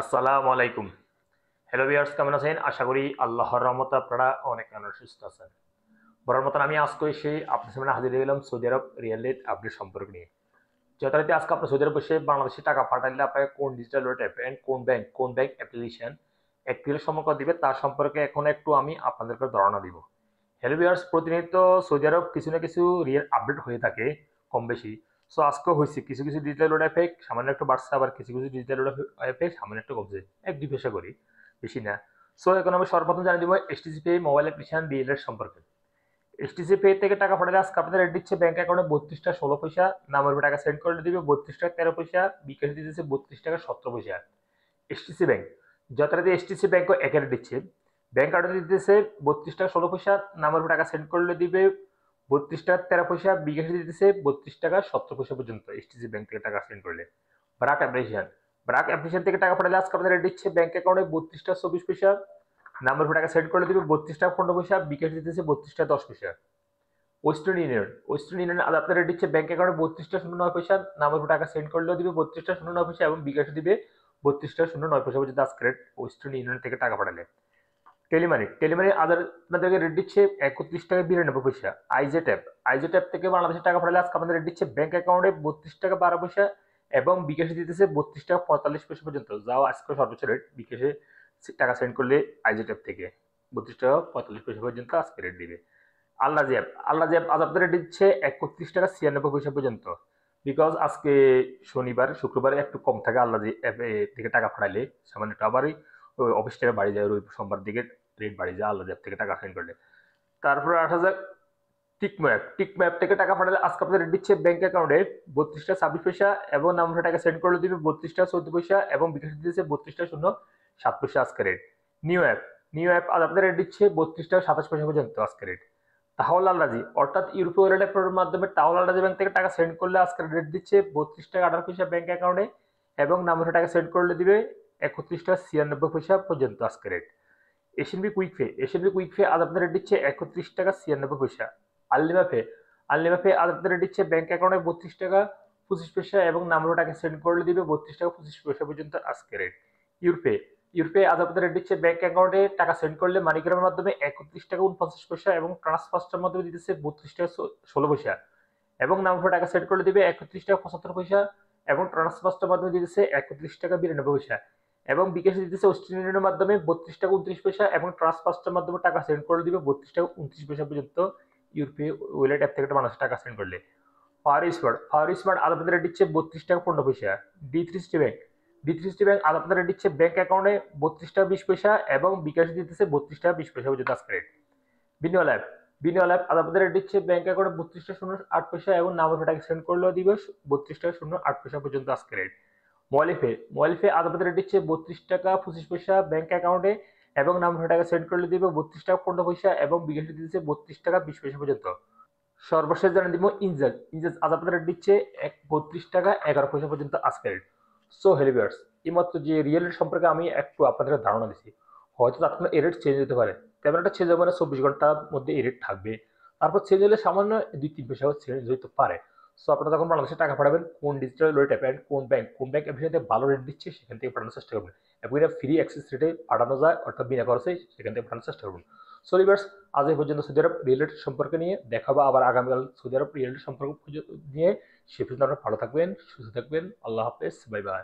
আসসালামু আলাইকুম। Hello viewers, কেমন আছেন? আশা করি আল্লাহর রহমতে আপনারা অনেক সুস্থ আছেন। বরাবর মতন আমি আজকে এসে আপনার সামনে হাজির হয়ে গেলাম সৌদি আরব রিয়েল রেট আপডেট সম্পর্ক নিয়ে। যথারীতি আজকে আপনার সৌদি আরব বসে বাংলাদেশে টাকা পাঠালে আপনাকে কোন ডিজিটাল ওয়ালেট অ্যাপ এন্ড কোন ব্যাংক অ্যাপ্লিকেশন অ্যাক্টিভের সম্পর্ক দিবে তার সম্পর্কে এখন একটু আমি আপনাদেরকে ধারণা দিব। হ্যালো ভিউয়ার্স, প্রতিনিয়ত সৌদি আরব কিছু না কিছু রিয়েল আপডেট হয়ে থাকে কম বেশি। সো আজকেও হয়েছে কিছু কিছু ডিজিটাল ওয়ালেট অ্যাপে সামান্য একটু বাড়ছে, আবার কিছু কিছু ডিজিটাল ওয়ালেট অ্যাপে সামান্য একটু কমছে, এক দুই পয়সা করি, বেশি না। সো এখন আমি সর্বপ্রথম জানিয়ে দিব এইচটিসি পে মোবাইল অ্যাপ্লিকেশন রিয়েলের সম্পর্কে। এইচটিসি পে থেকে টাকা পাঠালে আজকে আপনাদের রেট দিচ্ছে ব্যাংক অ্যাকাউন্টে 32 টাকা 16 পয়সা, নামের উপর টাকা সেন্ড করে দিবে 32 টাকা 13 পয়সা, বিকাশ দিতেছে 32 টাকা 17 পয়সা। এইচটিসি ব্যাংক যথারীতি এইচটিসি ব্যাংকও একে রেট দিচ্ছে, ব্যাংক কার্ডে দিতেছে 32 টাকা 16 পয়সা, নামের উপর টাকা সেন্ড করলে দিবে 32 টাকা 13 পয়সা, বিকাশে দিতেছে 32 টাকা 17 পয়সা পর্যন্ত এইচটিসি ব্যাংক থেকে টাকা সেন্ড করলে। ব্রাক অ্যাপ্লিকেশন থেকে টাকা পাঠালে আজকে আপনাদের রেট দিচ্ছে ব্যাংক অ্যাকাউন্টে 32 টাকা 24 পয়সা, নাম্বার উপর টাকা সেন্ড করে দিবে 32 টাকা 15 পয়সা, বিকাশ দিতেছে 32 টাকা 10 পয়সা। ওয়েস্টার্ন ইউনিয়ন আজ আপনার রেট দিচ্ছে ব্যাংক অ্যাকাউন্টে 32 টাকা 09 পয়সা, নামের উপর টাকা সেন্ড করলেও দিবে 32 টাকা 09 পয়সা এবং বিকাশে দিবে 32 টাকা 09 পয়সা পর্যন্ত আজকে রেট ওয়েস্টার্ন ইউনিয়ন থেকে টাকা পাঠালে। টেলিমানি আদার আপনাদেরকে রেট দিচ্ছে 31 টাকা 92 পয়সা। আইজে ট্যাপ থেকে বাংলাদেশে টাকা পাঠালে আজকে আপনাদের রেট দিচ্ছে ব্যাংক অ্যাকাউন্টে 32 টাকা 12 পয়সা এবং বিকাশে দিতেছে 32 টাকা 45 পয়সা পর্যন্ত, যাও আজকে সর্বোচ্চ রেট বিকাশে টাকা সেন্ড করলে আইজে ট্যাপ থেকে 32 টাকা 45 পয়সা পর্যন্ত আজকে রেট দিবে। আল্লাহ জি অ্যাপ আজ আপনাদের রেট দিচ্ছে 31 টাকা 96 পয়সা পর্যন্ত, বিকজ আজকে শনিবার শুক্রবারে একটু কম থাকে আল্লাহ জি অ্যাপ থেকে টাকা পাঠাইলে সামান্য একটু, আবারই অফিস থেকে বাড়ি যায়, ওই সোমবার দিকে রেট বাড়ি যায় আল্লাহ জি অ্যাপ থেকে টাকা সেন্ড করলে। তারপরে 8,000 টিকম্যাপ থেকে টাকা পাঠালে আজকে আপনাদের রেট দিচ্ছে ব্যাংক অ্যাকাউন্টে 32 টাকা 26 পয়সা এবং নাম্বার টাকা সেন্ড করলে দিবে 32 টাকা 14 পয়সা এবং বিকাশ দিতেছে 32 টাকা 07 পয়সা আজকে রেট। নিউ অ্যাপ আজ আপনাদের রেট দিচ্ছে 32 টাকা 27 পয়সা পর্যন্ত আজকে রেট। তাহল আল্লাজি অর্থাৎ ইউরোপীয় ওয়ালেট অ্যাপের মাধ্যমে তাহল আল্লাজি ব্যাংক থেকে টাকা সেন্ড করলে আজকে রেট দিচ্ছে 32 টাকা 18 পয়সা ব্যাংক অ্যাকাউন্টে এবং নাম্বার টাকা সেন্ড করলে দিবে 31 টাকা 96 পয়সা পর্যন্ত আজকে রেট। এশিয়ানবি কুইক পে আজ আপনাদের রেট দিচ্ছে 31 টাকা 96 পয়সা। আলনিমা আলনিমা আজ আপনাদের রেট দিচ্ছে ব্যাংক অ্যাকাউন্টে 32 টাকা 25 পয়সা এবং নাম্বার টাকা সেন্ড করলে দিবে 32 টাকা 25 পয়সা পর্যন্ত আজকে রেট। ইউরোপে ইউরোপে আজ আপনাদের রেট দিচ্ছে ব্যাংক অ্যাকাউন্টে টাকা সেন্ড করলে মানিগ্রামের মাধ্যমে 31 টাকা 49 পয়সা এবং ট্রান্সফার্স্টের মাধ্যমে দিতেছে 32 টাকা 16 পয়সা এবং নাম্বার টাকা সেন্ড করলে দিবে 31 টাকা 75 পয়সা এবং ট্রান্সফার্স্টের মাধ্যমে দিতেছে 31 টাকা 92 পয়সা এবং বিকাশে দিতেছে ওয়েস্টার্ন ইউনিয়নের মাধ্যমে 32 টাকা 29 পয়সা এবং ট্রান্সফার্স্টের মাধ্যমে টাকা সেন্ড করে দিবে 32 টাকা 29 পয়সা পর্যন্ত ইউরোপীয় ওয়ালেট অ্যাপ থেকে মানুষ টাকা সেন্ড করলে। পাওয়ার স্মার্ট আজ আপনাদের রেট দিচ্ছে 32 টাকা 15 পয়সা। ডি3সিটি ব্যাংক আজ আপনাদের রেট দিচ্ছে ব্যাংক অ্যাকাউন্টে 32 টাকা 20 পয়সা এবং বিকাশে দিতেছে 32 টাকা 20 পয়সা পর্যন্ত আজকে রেট। বিনিয়োগ আজ আপনাদের রেট দিচ্ছে ব্যাংক অ্যাকাউন্টে 32 টাকা 08 পয়সা এবং নামের টাকা সেন্ড করলেও দিবে 32 টাকা 08 পয়সা পর্যন্ত আজকে রেট। মোয়ালিফে আজ আপনাদের রেট দিচ্ছে 32 টাকা 25 পয়সা ব্যাংক অ্যাকাউন্টে এবং নামের টাকা সেন্ড করলে দিবে 32 টাকা 15 পয়সা এবং বিকাশে দিচ্ছে 32 টাকা 20 পয়সা পর্যন্ত। সর্বশেষ জানিয়ে দিব ইনজাজ আজ আপনাদের রেট দিচ্ছে 32 টাকা 11 পয়সা পর্যন্ত আজকে রেট। সো হেলিভিয়ার্স, এইমাত্র যে রিয়েল রেট সম্পর্কে আমি একটু আপনাদের ধারণা দিচ্ছি, হয়তো আপনার এই রেট চেঞ্জ হতে পারে, তেমন একটা চেঞ্জ হবে না, 24 ঘন্টার মধ্যে এই রেট থাকবে, তারপর চেঞ্জ হলে সামান্য 2-3 পয়সা চেঞ্জ হতে পারে। সো আপনারা যখন বাংলাদেশে টাকা পাঠাবেন কোন ডিজিটাল ওয়ালেট অ্যাপ এন্ড কোন ব্যাংক অ্যাপের ভালো রেট দিচ্ছে সেখান থেকে পাঠানোর চেষ্টা করবেন এবং এটা ফ্রি অ্যাক্সেস রেটে পাঠানো যায় অর্থাৎ বিনা খরচে, সেখান থেকে পাঠানোর চেষ্টা করবেন। সো ভিউয়ার্স, আজ এই পর্যন্ত সৌদি আরব রিয়েল রেট সম্পর্কে নিয়ে দেখাবো, আবার আগামীকাল সৌদি আরব রিয়েল রেট সম্পর্ক নিয়ে। সে পর্যন্ত আপনারা ভালো থাকবেন, সুস্থ থাকবেন, আল্লাহ হাফেজ, বাই বাই।